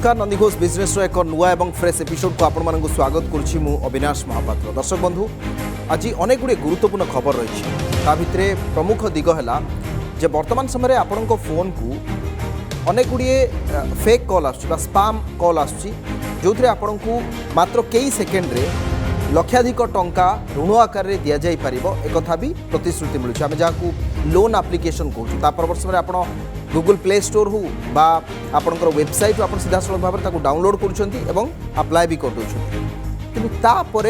नमस्कार नंदी घोष बिजनेस एक नुआ एवं फ्रेश एपिसोड को आपण मानक स्वागत करुच्ची मु अविनाश महापात्र। दर्शक बंधु आज अनेक गुड़े गुरुत्वपूर्ण खबर रही भितर प्रमुख दिग है वर्तमान समय आपण फोन को अनेक गुड़े फेक कॉल आसाम कॉल आसो आपण को मात्र कई सेकेंड रे लक्षाधिक टंका ऋण आकार में दि जापर एक भी प्रतिश्रुति मिलूँ आम जहाँ लोन एप्लिकेशन कहूँ परवर्त समय आप गूगल प्ले स्टोर हो बा आपणकर वेबसाइट आप सीधा सड़क भाव में डाउनलोड कर अप्लाई भी कर कि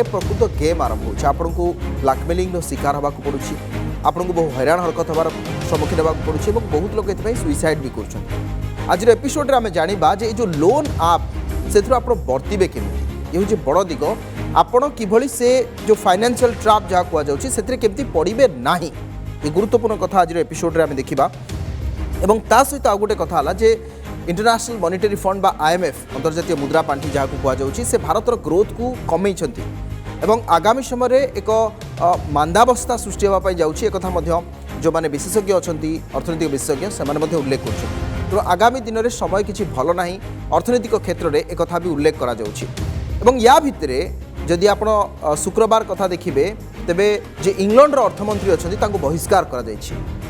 प्रकृत गेम आरंभ हो आपन को ब्लैकमेलिंग शिकार होगा पड़ू आपन को बहुत हैरान हरकत हबार सम्मुखीन होगा पड़ू और बहुत लोग ये सुइसाइड भी कर। आज एपिसोड में जाना जे जो लोन आप से बर्तवे केमी ये हूँ बड़ दिग आपण कि से जो फाइनेंशियल ट्रैप जहाँ कहुच्छे केमती पड़े ना ये गुरुत्वपूर्ण कथा आज एपिसोड में देखा एवं ता सहित आउ गोटे कथा है जे इंटरनेशनल मॉनिटरी फंड बा IMF अंतर्जातीय मुद्रा पांठी जहाँ कहुच्छे से भारतर ग्रोथ को कमे एवं आगामी समय एक मांदावस्था सृष्टि होगापाई जाऊँगी एक जो मैंने विशेषज्ञ अच्छा अर्थनैतिक विशेषज्ञ से उल्लेख कर आगामी दिन में समय किसी भल ना अर्थनैतिक क्षेत्र में एक भी उल्लेख करा या भितर जदि आप शुक्रवार कथा देखिए तेबे जे इंग्लैंड अर्थमंत्री अच्छा बहिष्कार कर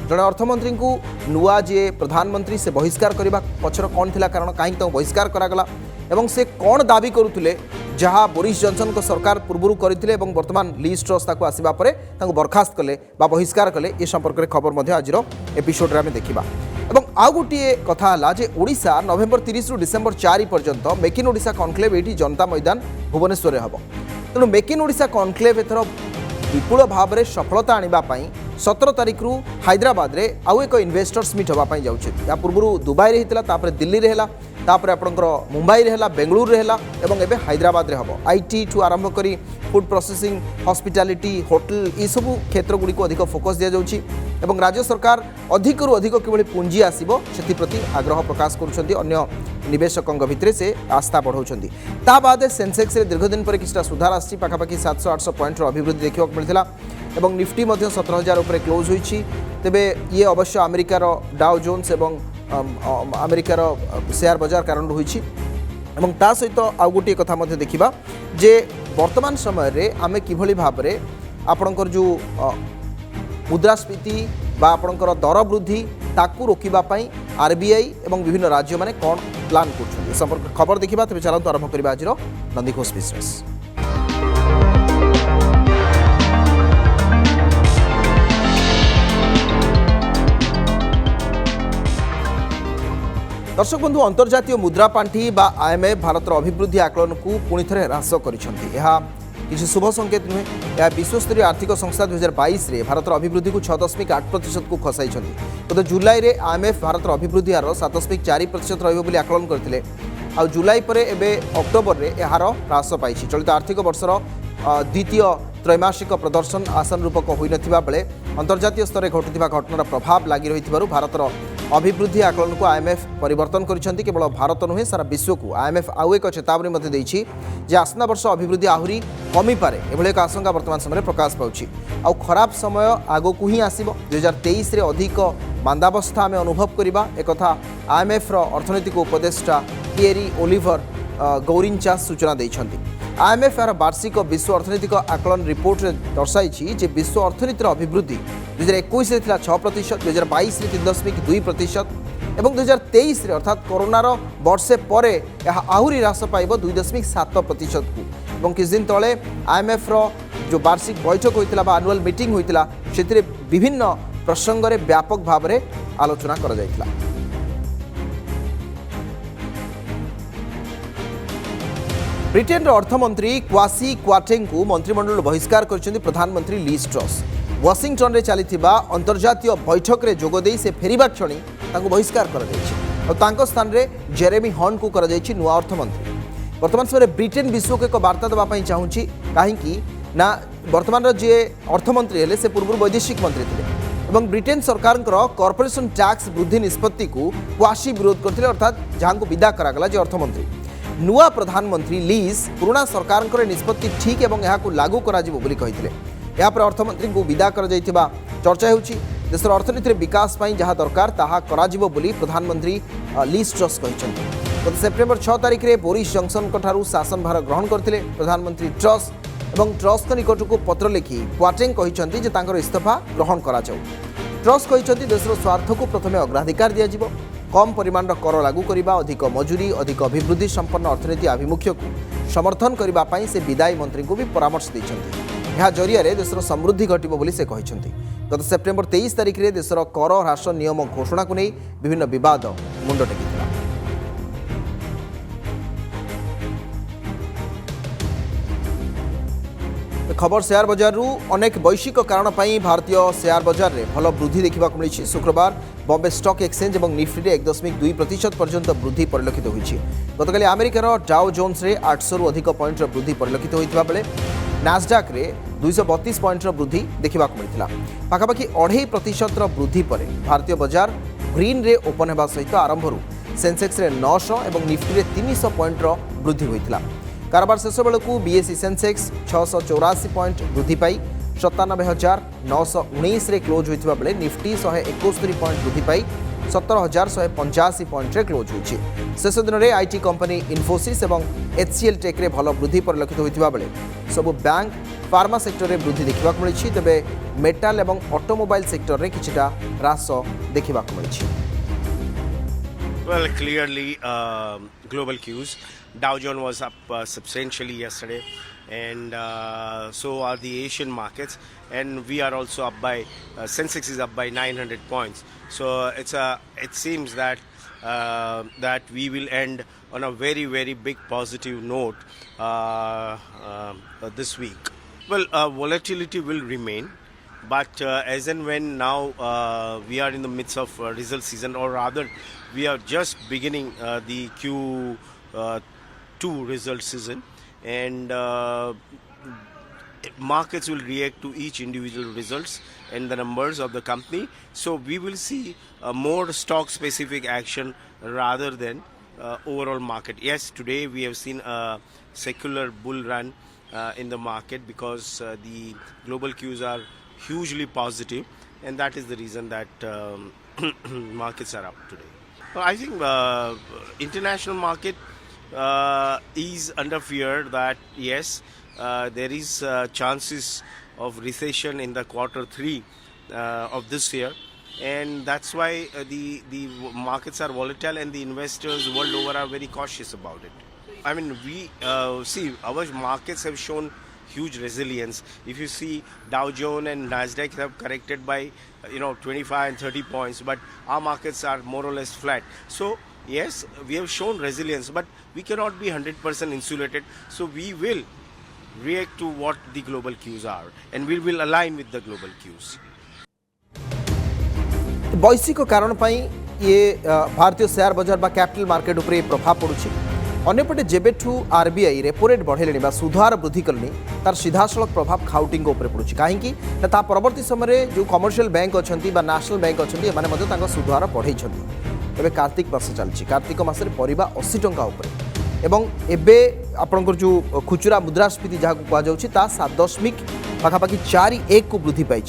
जड़े अर्थमंत्री को नुआ जे प्रधानमंत्री से बहिष्कार करने पचर कौन थी कारण कहीं बहिष्कार करागला एवं से कौन दाबी करुले जहाँ बोरिस जॉनसन को सरकार पूर्व करते वर्तमान लीज ट्रस आसवा बर्खास्त कले बहिष्कार कले ये संपर्क में खबर आज एपिसोड में देखा और आउ गोटे कथा है ओडिशा नवेम्बर 30 रु डिसेम्बर 4 पर्यंत मेक इन ओडिशा कनक्लेव ये जनता मैदान भुवनेश्वर हम तेणु मेक इन ओडिशा कनक्लेव एथर विपुल भाव में सफलता आने 17 तारिख रु हैदराबाद रे आउ एक इन्वेस्टर्स मीट होगापाई जाऊँगी या पूर्व दुबई रे होता दिल्ली रे है आपणकर मुंबई रे है बेंगलुरु रे है और एवं हैदराबाद रे हम IT ठू आरंभ करी फूड प्रोसेसिंग हॉस्पिटैलिटी होटल ये सब क्षेत्र गुड़ी को अधिक फोकस दि जाऊँगी और राज्य सरकार अधिक रु अधिक किभली पुंजी आसीबो सेति प्रति आग्रह प्रकाश करुछंती अन्य निवेशकों भितर से आस्था बढ़ाउछंती ता बाद सेंसेक्स रे दीर्घ दिन पर किछटा सुधार आसी पाखापाखि 700-800 पॉइंट अभिवृद्धि देखा मिलता एवं निफ्टी 17,000 उपर क्लोज होइछि तेबे ये अवश्य अमेरिकार डाउ जोन्स एवं अमेरिकार शेयर बाजार कारण होइछि एवं ता सहित आउ गोटे कथा मध्य देखिबा जे वर्तमान समय रे आमे किभली भाव रे आपणकर जो मुद्रास्फीति बा आपणकर दर वृद्धि ताकू रोकिबा पई RBI एवं विभिन्न राज्य माने कौन प्लान कर संपर्क खबर देखिबा तेबे चलंतु आरंभ करिबा आज नंदी घोष बिजनेस। दर्शक बंधु अंतर्जातीय मुद्रा पांठी बा IMF भारतर अभिवृद्धि आकलन को पुणी थे ह्रास कर शुभ संकेत नुहे यह विश्वस्तरीय आर्थिक संस्था 2022 रे भारतर अभिवृद्धि को 6.8% को खसाई गत जुलाई रे IMF भारतर अभिवृद्धि हार 7.4% रही आकलन करते आ जुलाई पर एवं अक्टोबर में यार ह्रास पाई चलित आर्थिक वर्षर द्वितीय त्रैमासिक प्रदर्शन आसान रूपक होई नथिबा बेले अंतर्जातीय स्तर में घटुवा घटनार प्रभाव लगी रही भारतर अभिवृद्धि आकलन को IMF परिवर्तन करिसेंती केवल भारत नुहे सारा विश्व को IMF आउ एक चेतावनी मध्य देछि जे आसना वर्ष अभिवृद्धि आहरी कमी पारे एभली एक आशंका वर्तमान समय प्रकाश पाउछि आउ खराब समय आगो को ही आसीबो 2023 रे अधिक मांदावस्था आम अनुभव करबा एकथा IMF रो अर्थनैतिक उपदेष्टा पिएरी ओलिवर गौरिनचास सूचना दैछंती। IMF यार वार्षिक विश्व अर्थनैतिक आकलन रिपोर्ट रे दर्शाई जे विश्व अर्थनीतिर अभिवृद्धि 2021 रे 6%, 2022 रे 3.2% एवं 2023 रे अर्थात कोरोनार वर्षे परे यह आहुरी ह्रास पाइब 2.7% को किछ दिन तले IMF रो जो वार्षिक बैठक होइतिला बा एनुअल मीटिंग होइतिला सेतिरे विभिन्न प्रसंग रे व्यापक भाव में आलोचना करा जाइतिला। ब्रिटेन अर्थमंत्री क्वासी क्वाटेंग को मंत्रिमंडल बहिष्कार कर प्रधानमंत्री लीज ट्रस वाशिंगटन रे चली अंतर्जातीय बैठक रे जोगदे से फेरिबा क्षणी बहिष्कार कर स्थान में जेरेमी हंट को कर नुआ अर्थमंत्री वर्तमान समय ब्रिटेन विश्व को एक वार्ता देवाई चाहूँगी कहीं ना वर्तमान जे अर्थमंत्री हेले से पूर्व वैदेशिक मंत्री थे ब्रिटेन सरकार कॉर्पोरेशन टैक्स वृद्धि निष्पत्ति को क्वासी विरोध करते अर्थात जहाँ को विदा करागला जे अर्थमंत्री नुआ प्रधानमंत्री लीज पुराना सरकार निष्पत्ति ठीक और यहाँ लागू कर अर्थमंत्री को विदा कर चर्चा होउछि देशर अर्थनीति विकास जहाँ दरकार ताहा कराजिबो बोली प्रधानमंत्री लीज ट्रस कहिसेंति। गत सेप्टेम्बर 6 तारिख में बोरिस जॉनसन ठारू शासन भार ग्रहण करते प्रधानमंत्री ट्रस और ट्रस निकट को पत्र लिखि क्वाटेंग कहते इस्तीफा ग्रहण करा ट्रस कहते देशर स्वार्थ को प्रथम अग्राधिकार दिज्व कम परिमाण कर लागू करने अधिक मजूरी अधिक अभिवृद्धि संपन्न अर्थनीति आभिमुख्य को समर्थन करने से विदायी मंत्री को भी परामर्श देते जरिया देशर समृद्धि घटव बोली से कहते गत सेप्टेम्बर 23 तारिख में देशर कर ह्रास नियम घोषणा को नहीं विभिन्न विवाद मुंड टेकी खबर शेयर बजार अनेक वैश्विक कारण भारतीय शेयर बजार में भल वृद्धि देखा मिली शुक्रवार बॉम्बे स्टॉक एक्सचेंज और निफ्टी में 1.2% पर्यंत वृद्धि परिलक्षित होती गतकाली अमेरिकार डाउ जोन्स रे 800 रु अधिक पॉइंट वृद्धि परिलक्षित होता बेले नास्डाक रे 232 पॉइंट वृद्धि देखा मिलता पाखापाखि 2.5% वृद्धि पर भारतीय बजार ग्रीन रे ओपन होगा सहित आरंभ सेंसेक्स रे 900 और निफ्टी रे 300 पॉइंट वृद्धि होता कारबार शेष बेलू बीएसई सेंसेक्स 684 पॉइंट वृद्धि पाई 97,919 रे क्लोज होता बेले निफ्टी 171 पॉइंट वृद्धि पाई 17,185 पॉइंट रे क्लोज होती शेष दिन में आईटी कंपनी इन्फोसिस और एचसीएल टेक रे भल वृद्धि परिलक्षित होता बेले सबु बैंक फार्मा सेक्टर रे वृद्धि देखा मिली तेज मेटाल और ऑटोमोबाइल सेक्टर रे किछिटा ह्रास देखा मिली Well, clearly, global cues. Dow Jones was up substantially yesterday, and so are the Asian markets. And we are also up by Sensex is up by 900 points. So it seems that that we will end on a very big positive note this week. Well, volatility will remain. But as and when now we are in the midst of result season, or rather we are just beginning the Q2 result season, and markets will react to each individual results and the numbers of the company. So we will see more stock specific action rather than overall market. Yes, today we have seen a secular bull run in the market because the global cues are hugely positive, and that is the reason that markets are up today. I think international market is under fear that yes, there is chances of recession in the Q3 of this year, and that's why the markets are volatile and the investors world over are very cautious about it. I mean, we see our markets have shown huge resilience. If you see Dow Jones and Nasdaq have corrected by 25 and 30 points, but our markets are more or less flat. So yes, we have shown resilience, but we cannot be 100% insulated. So we will react to what the global cues are, and we will align with the global cues. वैश्विक कारण ये भारतीय share बजार बा capital market उपरे प्रभाव पड़ुछि अन्यपटे जेबेठू RBI repo rate बढ़ेले सुधार वृद्धि कले तार सीधासलख प्रभाव खाउटिंग उपर पड़ुछि कहीं परवर्ती समय जो कमर्शियल बैंक अच्छा नेशनल बैंक अच्छा सुधार बढ़ई तेज कार्तिक मास चलती कार्तिक मसरे परिबा 80 टंका उपरे एवं एबे आपनकर जो खुचुरा मुद्रास्फीति जहाँ कहुच्छी 7 पाखापाखि 4.1 को वृद्धि पाई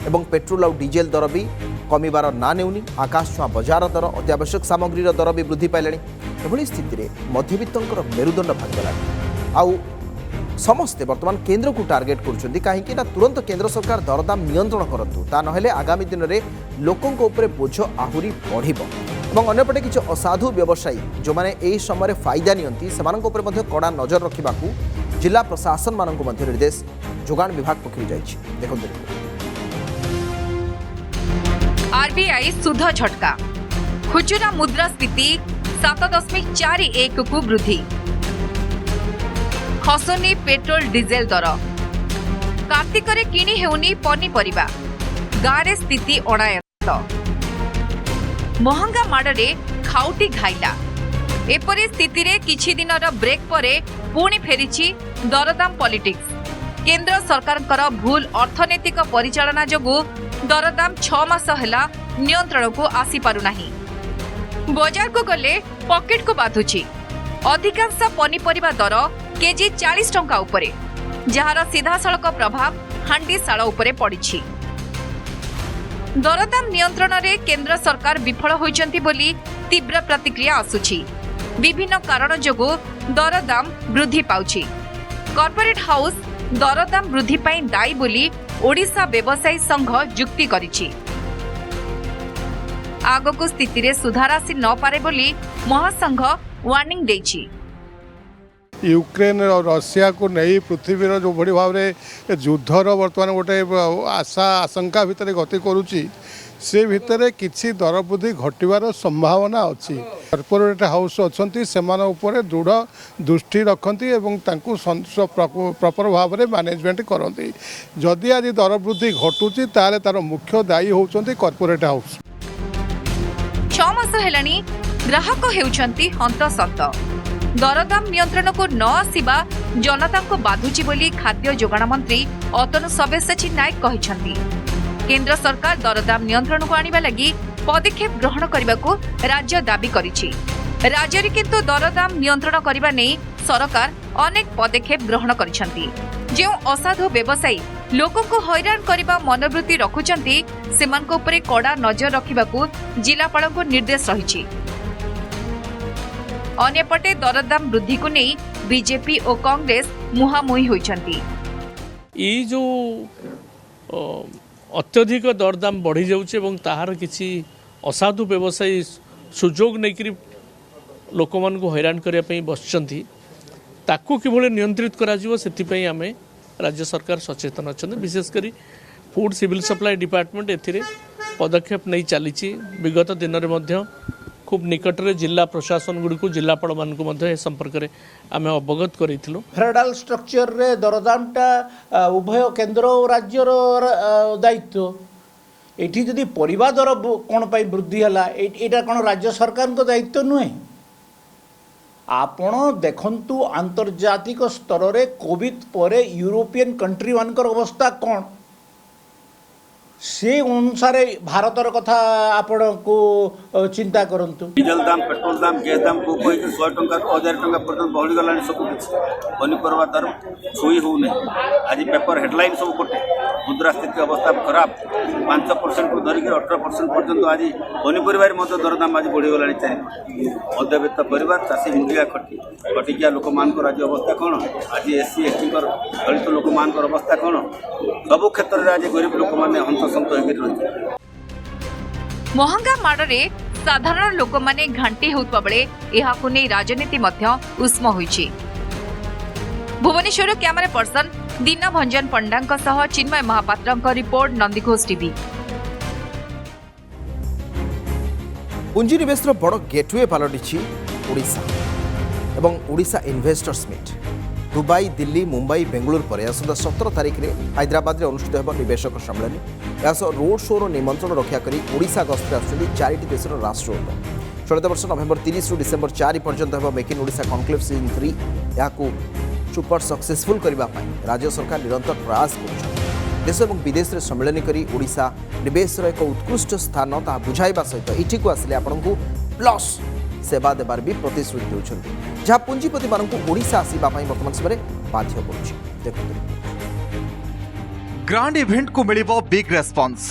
एवं पेट्रोल और डीजेल दर भी कमिबार ना नेउनी आकाश छुआ बजार दर अत्यावश्यक सामग्री दर भी वृद्धि पाइलानी एभली स्थिति में मध्यवित्तर मेरुदंड भागला आउ समस्ते वर्तमान केंद्र को टार्गेट करुँच कहीं तुरंत केंद्र सरकार दरदाम नियंत्रण करूँ ता ना आगामी दिन में लोकों ऊपर बोझ आहरी बढ़ अंपटे किसी असाधु व्यवसायी जो मैंने यही समय फायदा नियंती से कड़ा नजर रखा जिला प्रशासन मान निर्देश जोगाण विभाग पक्ष देखते आरबीआई सुध झटका खुचुरा मुद्रास्फीति 7.41 को वृद्धि खसुनी पेट्रोल डीजेल दर कार्तिक किणी हेउनी पनीपरिबा गारे स्थिति अणायत महंगा माड़े खाउटी घाइला एपरी स्थिति रे किछि दिनर ब्रेक परे पुणी फेरिछि दरदाम पॉलिटिक्स केंद्र सरकारकर भूल अर्थनैतिक परिचालना जोगु दरदाम 6 मास हैला नियंत्रण को आसी पारु नाही बाजार को गले पॉकेट को बाधुछि अधिकांश पनीपरिबा दर केजी 40 टंका उपरे जहार सीधासलख प्रभाव हांडीशाल उपरे पड़िछि दरदाम नियंत्रण रे केंद्र सरकार विफल होइचंती बोली तीव्र प्रतिक्रिया आसुछि विभिन्न कारण जोगु दरदाम वृद्धि पाउछि। कॉर्पोरेट हाउस दरदाम वृद्धि पाई दायी बोली ओडिशा व्यवसायी संघ जुक्ति करिछि। आगको स्थिति रे सुधार आसी न पारे बोली महासंघ वार्निंग देछि। यूक्रेन और रशिया को नहीं पृथ्वीर जो भली भाव में युद्धर बर्तमान गोटे आशा आशंका भितर गति करुच्ची से भितर किसी दर वृद्धि घटार संभावना अच्छी। कॉर्पोरेट हाउस अच्छा से दृढ़ दृष्टि रखती प्रॉपर भाव में मैनेजमेंट करती। जदि आज दर वृद्धि घटुची तार तार मुख्य दायी होउछंती कॉर्पोरेट हाउस। 6 मास हेलानी ग्राहक हेउछंती हंतसंत। दरदाम नियंत्रण को न आसिबा जनता को बाधुची बोली खाद्य जोगाण मंत्री अतनु सब्यसाची नायक कहिसंती। केंद्र सरकार दरदाम नियंत्रण को आनिबा लागि पदक्षेप ग्रहण करने को राज्य दाबी करिछि। राज्य रे किंतु दरदाम नियंत्रण करबा नै सरकार अनेक पदक्षेप ग्रहण करिसंती। जो असाधु व्यवसायी लोकों को हैरान करबा मनोवृत्ति रखुचंती सेमानक उपरे कड़ा नजर रखिबाकू जिलापाल को निर्देश रहिछि। अन्यपटे दरदाम वृद्धि को नहीं बीजेपी और कांग्रेस मुहांमुही होइछंती। ये जो अत्यधिक दरदाम बढ़ी जाउछे एवं ताहार किछि असाधु व्यवसायी सुजोग नहीं लोक मान को हैरान करने पे बसचंती ताकू किभଳି नियंत्रित करा जिवो सेति आमे राज्य सरकार सचेतन अच्छा। विशेषकर फूड सिविल सप्लाई डिपार्टमेंट एथिरे पदक्षेप नहीं चली। विगत दिन में खूब निकट में जिला प्रशासन गुड़ी जिलापाल मान संपर्क में आम अवगत करूँ। फेडराल स्ट्रक्चर रे दरदामटा उभय केंद्र और राज्यर दायित्व। एठी जदि परिबा दर कौन पाई वृद्धि हला एटा कौन राज्य सरकार को दायित्व नुहे। आपण देखंतु आंतर्जातिक स्तर रे कोविड परे यूरोपियन कंट्री मानकर अवस्था कौन से अनुसार भारतर कथा आपण को चिंता करंतु। डीजल दाम पेट्रोल दाम गैस दाम को कोई 100 टंका 1000 टंका पर्यंत बढ़ी गलानी सब कुछ पनीपरवा दर छुई होने। आज पेपर हेडलाइन सब कोटे मुद्रास्फीति अवस्था खराब 5% को धरिक 18% पर्यंत आज पनीपरिवार मध्य दरदाम आज बढ़ी गलानी। चाहिए मध्यवित्त परिवार चाषी मुंडिया खटिकिया लोक मान आज अवस्था कौन। आज एससी एसटी दलित लोक मान अवस्था कौन। सब क्षेत्र में आज गरीब लोक मैंने हंतसंत होकर महंगा माड़े साधारण लोक माने घांटी होउतबा बेले एहाकु नै राजनीति मध्य उष्म होइछि। भुवनेश्वर कैमरा पर्सन दीनभंजन पंडांक सह चिन्मय महापात्रंक रिपोर्ट नंदीघोष टीवी। पुंजीनिवेश बड़ गेटवे पलटि ओडिशा एवं Odisha investors meet. Dubai Delhi Mumbai Bengaluru पर आसंता 17 तारिख में हैदराबाद में अनुष्ठित होगा निवेशक सम्मेलन। यह रोड शोर निमंत्रण रक्षा कर ओडिशा गस्तर आसुच्च 4टी देशर राष्ट्रदूत। चलित वर्ष नवेम्बर 30 रु डिसेम्बर 4 पर्यंत होगा make in Odisha conclave season 3। यह सुपर सक्सेसफुल करने राज्य सरकार निरंतर प्रयास कर देश और विदेश में सम्मेलन कर ओडिशा निवेशर एक उत्कृष्ट स्थान ता बुझाइबा सहित एठी को आसिले आपनकु प्लस सेवा देवार भी प्रतिश्रुति देउछन्ति जहाँ पुंजीपति मानकु ओडिशा आसीबा पई वर्तमान समय बाध्य करूछि। देखंतु ग्रांड इवेंट को मिलिबो big response.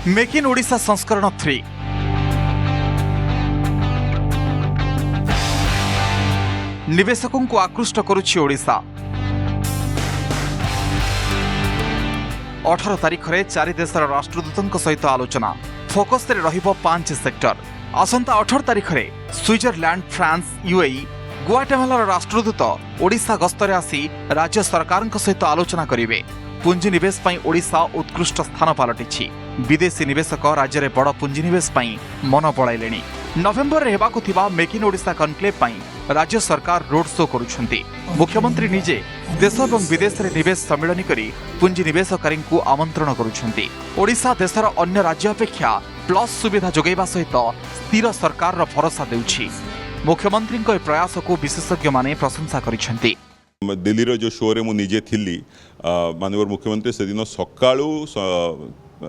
Make in Odisha संस्करण 3 निवेशकों को आकृष्ट करुछि ओडिशा। 18 तारिख में 4 देशर राष्ट्रदूतों सहित आलोचना। फोकस रे रहिबो 5 सेक्टर। आसंता 18 तारिख में Switzerland France UAE गुआटेमालार Rashtradoot Odisha गस्तरे आसी राज्य सरकार सहित आलोचना करिवे। पुंजीनिवेश पई ओडिशा उत्कृष्ट स्थान पलटिछि। विदेशी निवेशक राज्य में बड़ पुंजीनिवेश पई मन पड़ाइलेଣି। नवेम्बर में हेबाकु थिबा मेक इन ओडिशा कनक्लेव पई राज्य सरकार रोड शो करुछन्ति। मुख्यमंत्री निजे देश और विदेश में निवेश सम्मेलन करी पुंजीनिवेशकारी आमंत्रण करुछन्ति। ओडिशा देशर अन्य राज्य अपेक्षा प्लस सुविधा जोगैबा सहित स्थिर सरकार भरोसा देउछि। मुख्यमंत्री प्रयास को विशेषज्ञ माने प्रशंसा करिछन्ति। दिल्ली रो जो शो रे मु निजे थिली माननीय मुख्यमंत्री से दिन सकाळू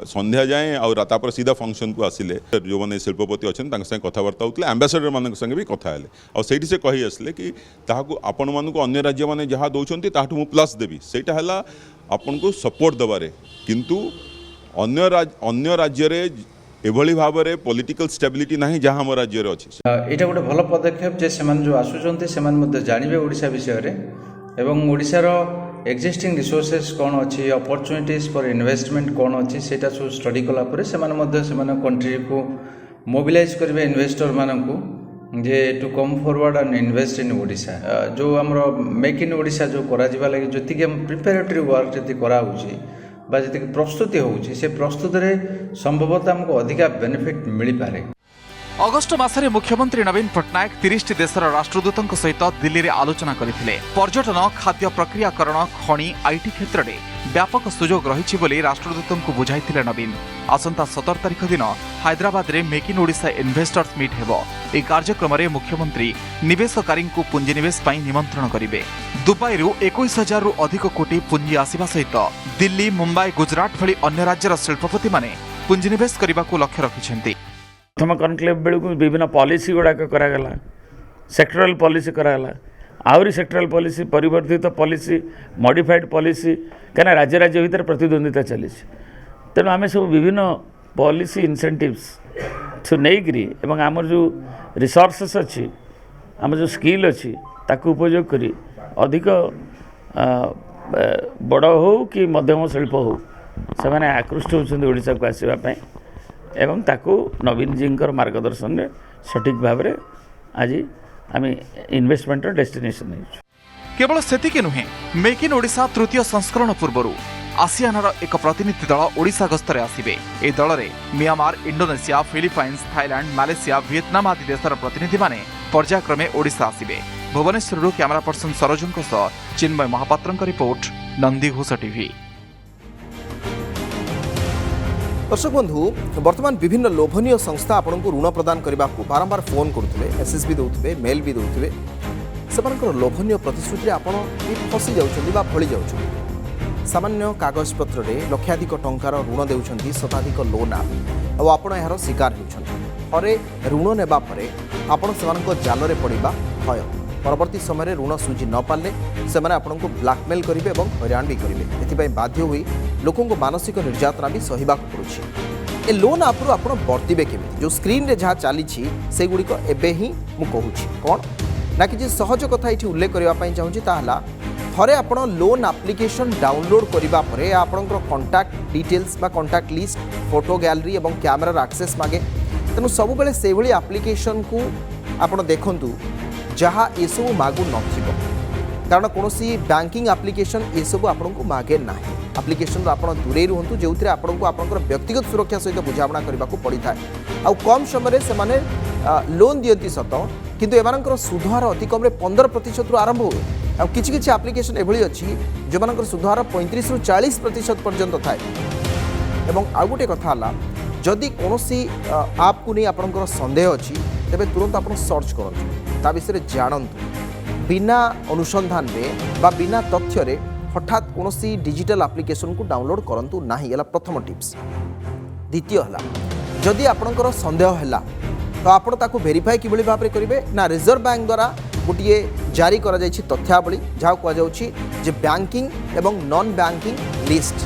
संध्या जाए और राता पर सीधा फंक्शन को आसिले जो मैंने शिल्पपति अच्छा संगे कथबार्ता होते एम्बासाडर मान संगे भी कथा हेले और से कही आसले कि ताकू आपण मानक अन्य राज्य मैंने जहाँ दौरान ताठू मु प्लस देवी सेटा है आपन को सपोर्ट दबारे किंतु अन्य राज्य एभली भाव में पॉलिटिकल स्टेबिलिटी नहीं जहाँ आम राज्य अच्छी एटा गोटे भल पदक्षेप जे सेमान जो आसुचंती सेमान मध्ये जानिबे ओडिशा विषय रे एवं ओडिशार एक्जिस्टिंग रिसोर्सेस कौन अच्छी अपॉर्चुनिटीज फॉर इन्वेस्टमेंट कौन अच्छी सेटा सब स्टडी कला परे सेमान मध्ये सेमान कंट्री को मोबिलाइज करिवे इन्वेस्टर मानकू जे to come forward and invest in Odisha जो हमरो मेक इन ओडिशा जो करा जिबा लागि जति हम प्रिपेरेटरी वर्क जति करा होची बा जति प्रस्तुति होची से प्रस्तुति रे संभवतः हमको अधिका बेनिफिट मिली पारे। अगस्ट मासरे मुख्यमंत्री नवीन पट्टनायक 30 देशर राष्ट्रदूतों सहित दिल्ली में आलोचना करथिले। पर्यटन खाद्य प्रक्रियाकरण खनि आईटी क्षेत्र में व्यापक सुजोग रही बोली राष्ट्रदूतों को बुझाइथिले नवीन। आसंता 17 तारिख दिन हैदराबाद रे make in Odisha investors meet हेबो। ए कार्यक्रम में मुख्यमंत्री निवेशकारी को पुंजीनिवेश पई निमंत्रण करिवे। दुबई रु 21,000 रु अधिक कोटी पुंजी आसिबा सहित दिल्ली मुंबई गुजरात भली अन्य राज्यर शिल्पपति माने पुंजीनिवेश करने को लक्ष्य रखिछन्ति। प्रथम कनक्लेव बेलू विभिन्न पॉलिसी गुड़ाक करागला सेक्टरल पॉलिसी करागला आहरी सेक्टरल पॉलिसी परिवर्तित पॉलिसी मॉडिफाइड पॉलिसी कहीं राज्य राज्य भितर प्रतिद्वंदिता चली तेणु आम सब विभिन्न पॉलिसी इनसेंटिव्स से नहींकरी एवं आमर जो रिसोर्सेस अच्छी आम जो स्किल अच्छी ताकू उपयोग करी अधिक बड़ हो कि मध्यम शिल्प हो से आकृष्ट होती ओडिशा को आसवाई एवं ताकू नवीन जी मार्गदर्शन में सठिक भाव में आज आम इन्वेस्टमेंट डेस्टिनेशन नहीं केवल सेतिके नुहे मेक इन ओडिशा तृतीय संस्करण पूर्व आसियानर एक प्रतिनिधि दल ओडिशा गस्तरे आसिबे। ए दल में Myanmar Indonesia Philippines Thailand Malaysia Vietnam आदि देशर प्रतिनिधि माने पर्यायक्रमे ओडिशा आसिबे। भुवनेश्वर कैमरा पर्सन सरोजन चिन्मय महापात्र रिपोर्ट नंदीघोष टीवी। दर्शक बंधु वर्तमान विभिन्न लोभनीय संस्था आपन को ऋण प्रदान करने को बारंबार फोन करुवे एसएस भी दौथे मेल भी दौथे से लोभनीय प्रतिश्रुति आपड़ फसी जा फली जा सामान्य कागज पत्र में लक्षाधिक टंकार ऋण देउछंती शताधिक लोन आपण यार शिकार होरे ऋण नेबा परे आपण से जाल पड़ा भय परवर्ती समय ऋण सुझी न पारे से आपन को ब्लैकमेल करेंगे और हैरान भी करेंगे एथि बाध्य हुई लोकों को मानसिक निर्यातना भी सहिबा पड़ुछि। ए लोन आप्रु आपण बर्तिबे केमिति जो स्क्रीन रे जहाँ चली से गुड़िक एबे ही मु कहूछि कौन ना कि सहज कथा ये उल्लेख करने चाहूँगी ताहला थरे आपण लोन एप्लिकेशन डाउनलोड करिबा परे आपणकर कॉन्टैक्ट डिटेल्स बा कॉन्टैक्ट लिस्ट फोटो गैलरी और कैमेरार एक्सेस मागे तेणु सब बेले से भली एप्लिकेशन को आपण देखंतु जहाँ ये सब मागु नथिबो कारण कौन बैंकिंग एप्लिकेशन ये सब आपण को मागे ना एप्लिकेशन आप दूरे रुहतु जो आपन को आपंकर व्यक्तिगत सुरक्षा सहित बुझाणा करने को पड़ी था आउ कम समय से लोन दियंती सत किंतु एमानकर सुधहार अति कम 15% रु आरंभ हुए आ किछि किछि एप्लिकेशन एभली अछि जो मानकर सुधहार 35 रु 40% पर्यंत थाए एवं आउ गोटे कथा हला जदि कोनोसी आप को नहीं आपनकर संदेह अछि तेबे तुरंत आपण सर्च करंतु ता विषय जानंतु बिना अनुसंधान में बा बिना तथ्य रे हठात कोनोसी डिजिटल एप्लिकेशन को डाउनलोड करंतु नाही एला प्रथम टिप्स। द्वितीय हला जदि आपनकर संदेह हला तो आपण ताको वेरीफाई किभली भाव करेंगे ना रिजर्व बैंक द्वारा गोटे जारी करा जायछि तथ्यावली जहाँ कहुच्छी जे बैंकिंग एवं नॉन बैंकिंग लिस्ट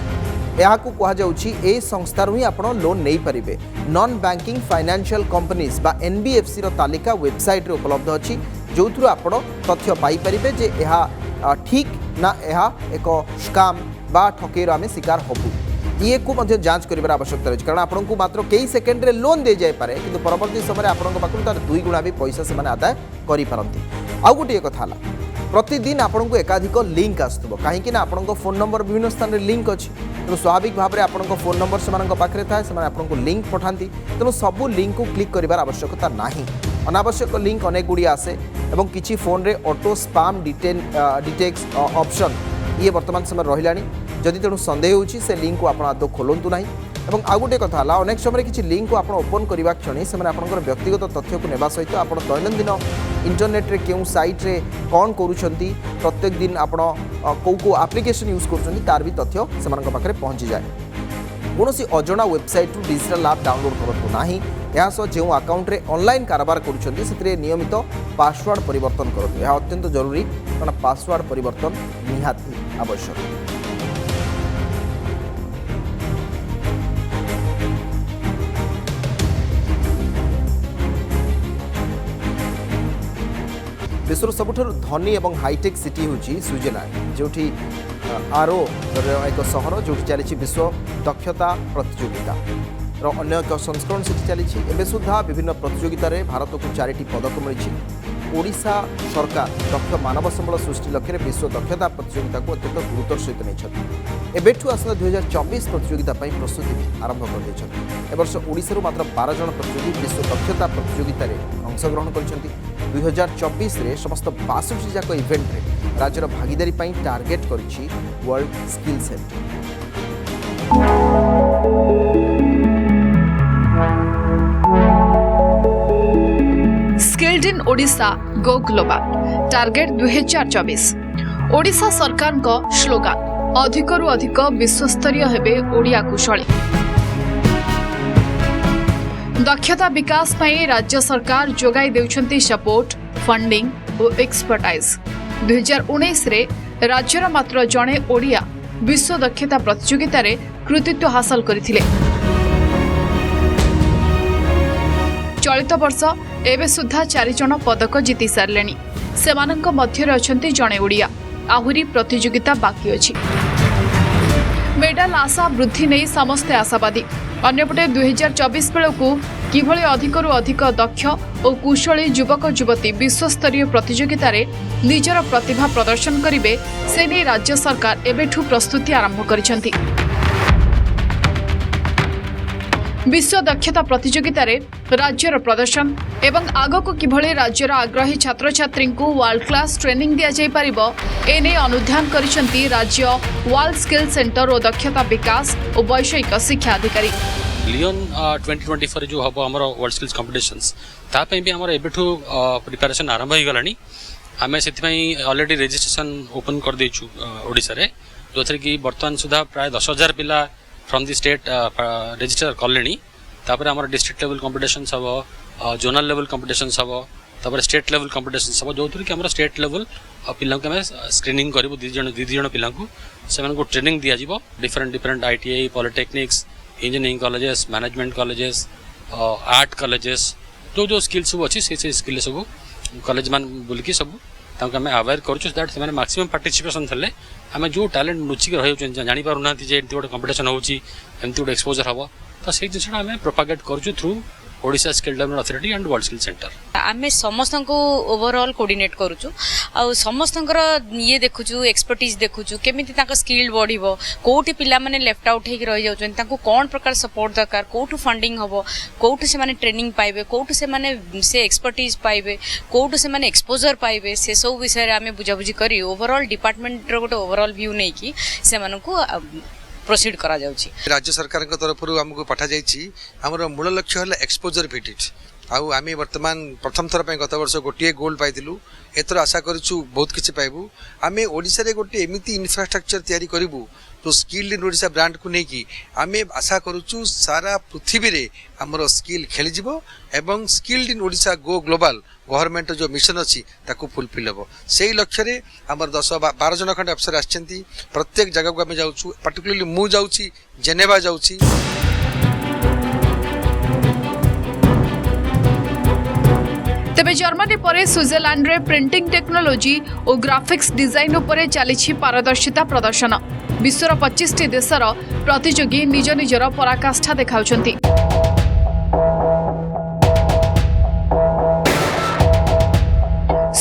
यहाँ कहुच्छी ए संस्थार ही आप लोन नहीं पारे नॉन बैंकिंग फाइनेंशियल कंपनीज बा एनबीएफसी तालिका वेबसाइट रे उपलब्ध अच्छी जो थ्रु आप तथ्य पाइपर जे यह ठीक ना यह एक स्काम बा ठकेर आम शिकार हबू ये को मध्य जांच कर आवश्यकता रही कारण आपको मात्र कई सेकेंड रे लोन दे जाए पारे किंतु परवर्ती समय आपन पाखु तार 2 गुणा भी पैसा से आदाय करि पारंती। आउ गोटे कथा हला प्रतिदिन आपन को एकाधिक लिंक आसुथबो कहीं ना आपन फोन नंबर विभिन्न स्थान रे लिंक अछि तेणु स्वाभाविक भाव में आपन फोन नंबर से पाखे थाए से आपन को लिंक पठाती तेणु सबू लिंक को क्लिक कर आवश्यकता नहीं अनावश्यक लिंक अनेक गुड़ी आसे और किसी फोन रे ऑटो स्पैम डिटेक्स ऑप्शन ये वर्तमान समय रहिलानी जदि तेणु सन्देह होची से लिंक को आप आदौ खोलतु ना और आउ गोटे कथा है अनेक समय किसी लिंक को आप ओपन करने क्षण से व्यक्तिगत तथ्य को नेबा सहित आप दैनंदिन इंटरनेट रे क्यों साइट रे कौन करुछंती प्रत्येक दिन आप को एप्लिकेशन यूज कर तार भी तथ्य से पाखे पहुँची जाए कौन अजणा वेबसाइट रु डिजिटल ऐप डाउनलोड करूँ ना यह जो अकाउंट रे ऑनलाइन कारोबार करुछंती नियमित पासवर्ड परिवर्तन करूँ यह अत्यंत जरूरी कारण पासवर्ड परिवर्तन निहाती आवश्यक। विश्वर सबुठारु धनी और हाईटेक सिटी हूँ स्विट्जरलैंड जो आरो एक सहर जो चली विश्व दक्षता प्रतियोगिता अन्य एक संस्करण से चली एवं सुधा विभिन्न प्रतियोगिता भारत को 4टी पदक मिली। ओडिशा सरकार दक्ष मानव संबल सृष्टि लक्ष्य विश्व दक्षता प्रतियोगिता को अत्यंत गुरुतर सहित नहीं एबेठू आसला 2024 प्रतियोगिता प्रस्तुति आरंभ कर वर्ष ओडिशा मात्र 12 जन प्रतियोगी विश्व दक्षता प्रतियोगिता अंशग्रहण कर 2024 रे समस्त 62 जाक इवेंट रे राज्यर भागीदारी टार्गेट करिछि world skill centre. Skilled in Odisha go global target 2024 Odisha सरकार को स्लोगान अधिकरु अधिक विश्वस्तरीय हेबे ओडिया कुशली। दक्षता विकास पई राज्य सरकार जोगाई देउछंती सपोर्ट फंडिंग और एक्सपर्टाइज। 2019 रे राज्यर मात्र जणे ओडिया विश्व दक्षता प्रतियोगिता रे कृतित्व हासिल करथिले। चलित वर्ष एबे सुधा 4 जन पदक जीति सारलेनी सेमानंक मध्यरे अछंती जणे ओडिया आहुरी प्रतियोगिता बाकी अछि। मेडल आशा वृद्धि नहीं समस्ते आशावादी अन्यपटे 2024 बेलू किभली अधिकरु अधिक दक्ष और कुशली युवक युवती विश्वस्तरीय प्रतियोगिता रे निजर प्रतिभा प्रदर्शन करिवे से नहीं राज्य सरकार एबेठू प्रस्तुति आरंभ करिसेंती। विश्व दक्षता प्रतियोगिता रे राज्यर प्रदर्शन एवं आगको किभली राज्यर आग्रही छात्र छात्री को वर्ल्ड क्लास ट्रेनिंग दिया जाय परिबो एने अनुध्यान करिसेंती राज्य वर्ल्ड स्किल सेंटर और दक्षता विकास और वैषयिक शिक्षा अधिकारी। लियोन 2024 जो हम आम वर्ल्ड स्किल्स कॉम्पिटिशन्स तापी भी आम एबेठू प्रिपेरेसन आरंभ हो गलानी। आम से ऑलरेडी रजिस्ट्रेशन ओपन कर देचु ओडिशा रे जो थे कि बर्तमान सुधा प्राय 10,000 पिला फ्रॉम द स्टेट रजिस्टर कले। तापर आम डिस्ट्रिक्ट लेवल कॉम्पिटिशन्स हम जोनल लेवल कॉम्पिटिशन्स हम तापर स्टेट लेवल कॉम्पिटिशन्स हम जो कि आम स्टेट लेवल पिला स्क्रीनिंग करूँ दीज जन पिला से ट्रेनिंग दि जाव different different ITI polytechnics engineering colleges management colleges art colleges जो जो स्किल सब अच्छी से स्किल सब कॉलेज मान बुलिकी सब आम अवेयर करूँ दैट से मैक्सिमम पार्टिसिपेशन थे आम जो टैलेंट लुचिक रही जापर ना गोटे कंपिटिशन होती गोटे एक्सपोजर हम तो से जिनसा आम प्रोपागेट करूँ through Odisha skill development authority and world skill centre. आम समस्त को ओवरऑल कोऑर्डिनेट करूँ आ समस्त ये देखुचु एक्सपर्टीज देखुचु केमिति तांको स्किल बढ़िबो कोठी पिला माने लेफ्ट आउट हेक रहि जाउछन तांको कोन प्रकार सपोर्ट दरकार कोठु फंडिंग हबो कोठु से माने ट्रेनिंग पाइबे कोठु से माने से एक्सपर्टीज पाइबे कोठु से माने एक्सपोजर पाइबे से सब विषय रे आमे बुझाबुझी करी ओवरऑल डिपार्टमेंट रो गोटे ओवरऑल व्यू नै कि से मानको प्रोसीड करा जाउची। राज्य सरकार के तरफ हमको पठा जाइछि हमर मूल लक्ष्य है एक्सपोजर भिजिट आउ आम वर्तमान प्रथम थर गत वर्ष गोटे गोल्ड पाइलु एथर आशा करूँ बहुत किसी पाइबू आम ओडिशा रे गोटे एमती इन्फ्रास्ट्रक्चर तैयारी करूँ तो स्किल्ड इन ओडिशा ब्रांड को लेकिन आम आशा करूँ सारा पृथ्वी रे हमर स्किल खेली एवं skilled in Odisha go global government जो मिशन अच्छी ताकू फुलफिल हम से लक्ष्य रे हमर 10-12 जन खंड अफसर आछंती प्रत्येक जगह को आम जाऊँ पर्टिकुलरली मु जाऊँ जेनेवा जाऊँ। तेबे जर्मनी पर स्विट्जरलैंड रे प्रिंटिंग टेक्नोलोजी और ग्राफिक्स डिजाइन उपरे चली पारदर्शिता प्रदर्शन विश्वर 25टी देशर प्रतियोगी निज निजर पराकाष्ठा देखाउछंती।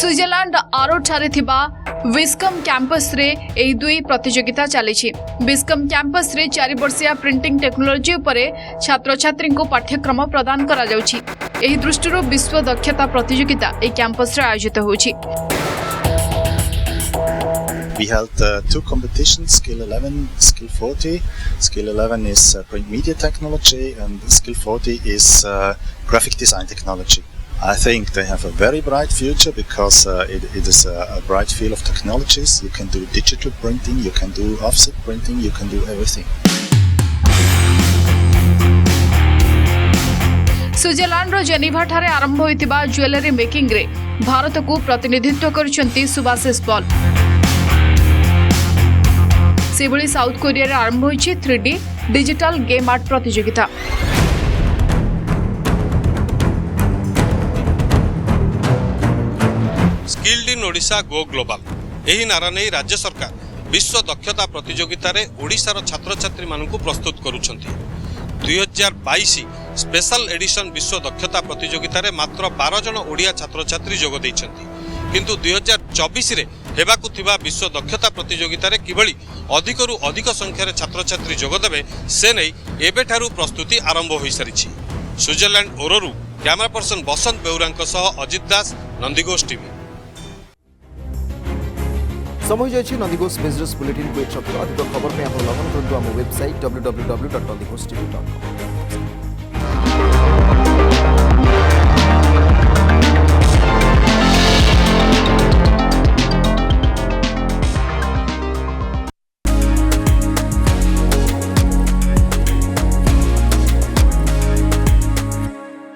स्विट्जरलैंड आरो ठारे थिबा विस्कम कैंपस रे एही दुई प्रतियोगिता चली। विस्कम कैंपस रे 4 वर्षीय प्रिंटिंग टेक्नोलोजी उपरे छात्र छात्री को पाठ्यक्रम प्रदान करा जाउछि। एही दृष्टिरो विश्व दक्षता प्रतियोगिता ए कैंपस रे आयोजित होछि। We held 2 competitions, Skill 11, Skill 40. Skill 11 is print media technology and Skill 40 is graphic design technology. I think they have a very bright future because it is a bright field of technologies. You can do digital printing, you can do offset printing, you can do everything. Switzerland रो Geneva ठारे आरंभ होइतिबा jewellery making रे भारत को प्रतिनिधित्व करुछंती सुभाषिष पॉल। सेभली South Korea रे आरंभ होइछि 3D डिजिटल गेम आर्ट प्रतियोगिता। Skilled in Odisha go global एही नारा नहीं राज्य सरकार विश्व दक्षता प्रतियोगिता रे ओडिशार छात्र छात्री मानकु प्रस्तुत करूछंती 2022 स्पेशल एडिशन विश्व दक्षता प्रतियोगिता रे मात्र 12 जन ओडिया छात्र छात्री जोग दैछंती किंतु 2024 रे हेबाकु थिबा विश्व दक्षता प्रतियोगिता रे किभली अधिकरु अधिक संख्यार छात्र छात्री जोग देबे से नै एबेठारु प्रस्तुति आरंभ होई सारिछि। स्विट्जरलैंड ओरोरु कैमरा पर्सन बसंत बेउरांक सह अजित दास, नंदीघोष टीवी। समय जाइए नंदीघोष बिजनेस बुलेटिन को अधिक खबर में आप लगन करूँ आम वेबसाइट www.nandीघोष tv.com।